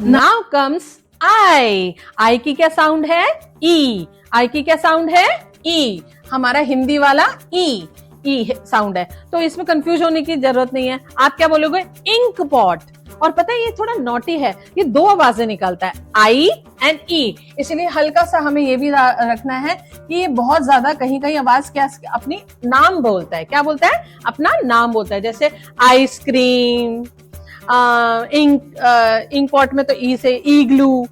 Now comes I. आई की क्या sound है? ई। आई की क्या साउंड है? ई। हमारा हिंदी वाला ई साउंड है, तो इसमें कंफ्यूज होने की जरूरत नहीं है। आप क्या बोलोगे? Ink pot. और पता है ये थोड़ा नॉटी है, ये दो आवाजें निकालता है, आई एंड ई, इसलिए हल्का सा हमें ये भी रखना है कि ये बहुत ज्यादा कहीं कहीं आवाज क्या अपनी नाम बोलता है। क्या बोलता है? अपना नाम बोलता है। जैसे आइसक्रीम, इंक पॉट में तो ई से ईग्लू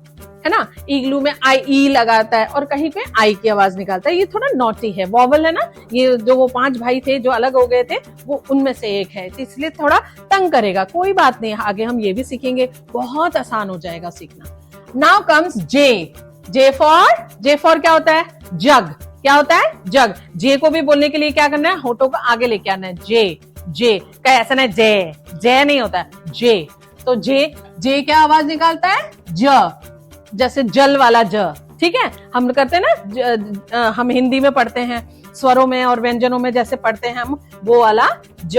है ना, ईग्लू में आई ई लगाता है और कहीं पे आई की आवाज निकालता है। ये थोड़ा नॉटी है, वॉवल है ना, ये जो वो 5 भाई थे जो अलग हो गए थे वो उनमें से एक है, तो इसलिए थोड़ा तंग करेगा। कोई बात नहीं, आगे हम ये भी सीखेंगे, बहुत आसान हो जाएगा सीखना। Now comes J. J for क्या होता है? जग। क्या होता है? जग। जे को भी बोलने के लिए क्या करना है? होठों को आगे लेके आना है। जे क्या ऐसा नहीं, जे नहीं होता है, जे। तो जे क्या आवाज निकालता है? ज। जैसे जल वाला ज, ठीक है, हम करते हैं ना, हम हिंदी में पढ़ते हैं स्वरों में और व्यंजनों में जैसे पढ़ते हैं हम, वो वाला ज।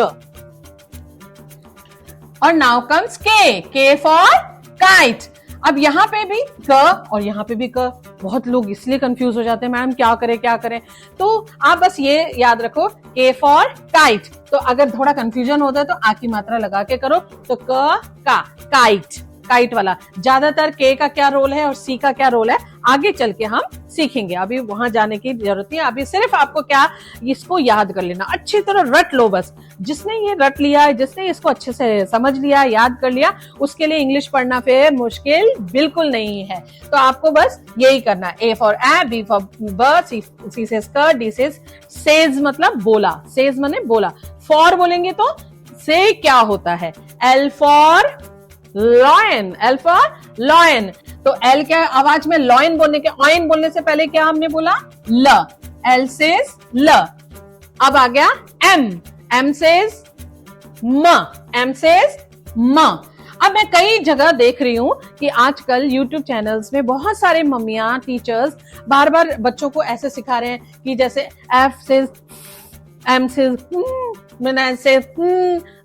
और नाउ कम्स के फॉर काइट। अब यहाँ पे भी क और यहाँ पे भी क। बहुत लोग इसलिए कंफ्यूज हो जाते हैं, मैडम क्या करें। तो आप बस ये याद रखो, के फॉर काइट। तो अगर थोड़ा कंफ्यूजन होता है तो आ की मात्रा लगा के करो, तो का काइट, काइट वाला। ज्यादातर के का क्या रोल है और सी का क्या रोल है आगे चल के हम सीखेंगे, अभी वहां जाने की जरूरत नहीं है। अभी सिर्फ आपको क्या, इसको याद कर लेना, अच्छी तरह रट लो बस। जिसने ये रट लिया है, जिसने इसको अच्छे से समझ लिया, याद कर लिया, उसके लिए इंग्लिश पढ़ना फिर मुश्किल बिल्कुल नहीं है। तो आपको बस यही करना है। A for A, B for ब, सी से स्कर, डी से सेज मतलब बोला, सेज माने बोला। फॉर बोलेंगे तो से क्या होता है? L for lion, L for lion. तो एल क्या आवाज में लॉयन बोलने के, ऑयन बोलने से पहले क्या हमने बोला? ल। एल सेज ल। अब आ गया एम सेज म, एम सेज म। अब मैं कई जगह देख रही हूं कि आजकल YouTube चैनल्स में बहुत सारे मम्मियां, टीचर्स बार बार बच्चों को ऐसे सिखा रहे हैं कि जैसे एफ सेज, एम सेज, मैंने से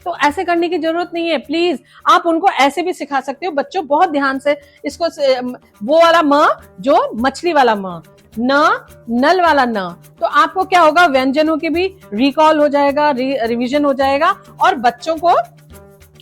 तो ऐसे करने की जरूरत नहीं है। प्लीज आप उनको ऐसे भी सिखा सकते हो। बच्चों बहुत ध्यान से इसको, वो वाला म जो मछली वाला म, न नल वाला न, तो आपको क्या होगा, व्यंजनों की भी रिकॉल हो जाएगा, रिवीजन हो जाएगा और बच्चों को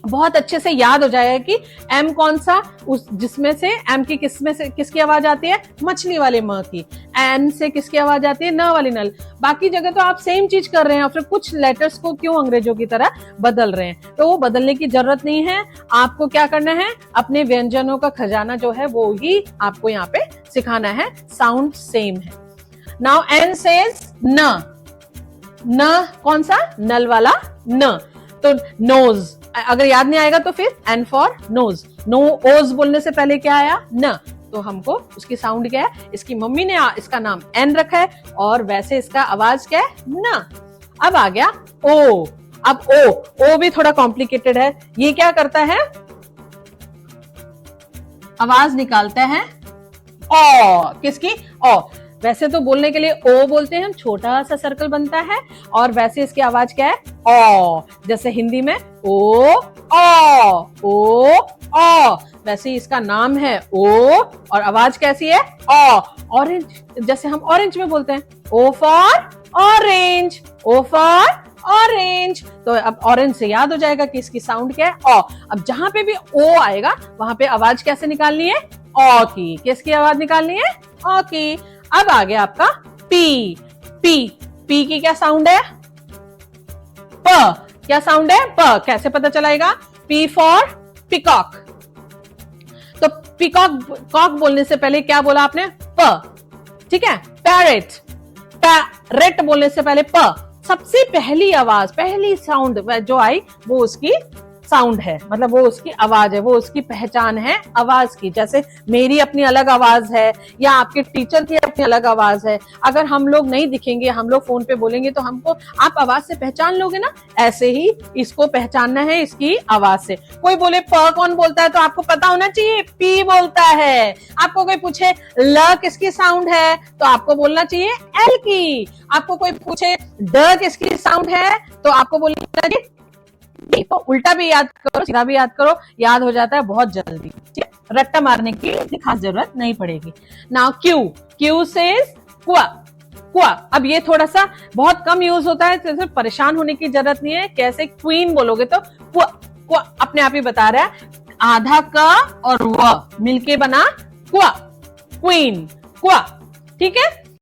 बहुत अच्छे से याद हो जाएगा कि एम कौन सा, उस जिसमें से एम की किसमें से किसकी आवाज आती है? मछली वाले म की। एन से किसकी आवाज आती है? न वाली नल। बाकी जगह तो आप सेम चीज कर रहे हैं और फिर कुछ लेटर्स को क्यों अंग्रेजों की तरह बदल रहे हैं? तो वो बदलने की जरूरत नहीं है। आपको क्या करना है, अपने व्यंजनों का खजाना जो है वो ही आपको यहाँ पे सिखाना है, साउंड सेम है। नाउ एन सेज न कौन सा? नल वाला न। तो नोज, अगर याद नहीं आएगा तो फिर एन फॉर नोज। नो ओज बोलने से पहले क्या आया? न। तो हमको उसकी साउंड क्या है? इसकी मम्मी ने इसका नाम एन रखा है और वैसे इसका आवाज क्या है? न। अब आ गया ओ। अब ओ भी थोड़ा कॉम्प्लिकेटेड है। ये क्या करता है? आवाज निकालता है ओ। किसकी? ओ। वैसे तो बोलने के लिए ओ बोलते हैं हम, छोटा सा सर्कल बनता है, और वैसे इसकी आवाज क्या है? ओ। जैसे हिंदी में ओ वैसे ही इसका नाम है ओ और आवाज कैसी है? ओ। ऑरेंज, जैसे हम ऑरेंज में बोलते हैं O for orange, O for orange. तो अब ऑरेंज से याद हो जाएगा कि इसकी साउंड क्या है? ओ। अब जहां पे भी ओ आएगा वहां पे आवाज कैसे निकालनी है? ओ की। किसकी आवाज निकालनी है? ओ की। अब आ गया आपका पी। पी की क्या साउंड है? प। क्या साउंड है? प। कैसे पता चलाएगा? P for peacock. तो पिकॉक बोलने से पहले क्या बोला आपने? प, ठीक है। पैरेट बोलने से पहले प। सबसे पहली आवाज, पहली साउंड जो आई वो उसकी साउंड है, मतलब वो उसकी आवाज है, वो उसकी पहचान है आवाज की। जैसे मेरी अपनी अलग आवाज है या आपके टीचर की अपनी अलग आवाज है। अगर हम लोग नहीं दिखेंगे, हम लोग फोन पे बोलेंगे तो हमको आप आवाज से पहचान लोगे ना, ऐसे ही इसको पहचानना है इसकी आवाज से। कोई बोले प कौन बोलता है तो आपको पता होना चाहिए पी बोलता है। आपको कोई पूछे ल किसकी साउंड है तो आपको बोलना चाहिए एल की। आपको कोई पूछे ड किसकी साउंड है तो आपको बोलना चाहिए। तो उल्टा भी याद करो, सीधा भी याद करो, याद हो जाता है बहुत जल्दी, ठीक है। रट्टा मारने की खास जरूरत नहीं पड़ेगी। नाउ क्यू सेज क्वा, क्वा। अब ये थोड़ा सा बहुत कम यूज होता है, तो परेशान होने की जरूरत नहीं है। कैसे क्वीन बोलोगे तो क्वा, क्वा अपने आप ही बता रहा है, आधा क और व मिलके बना क्वा, क्वीन, क्वा। ठीक है।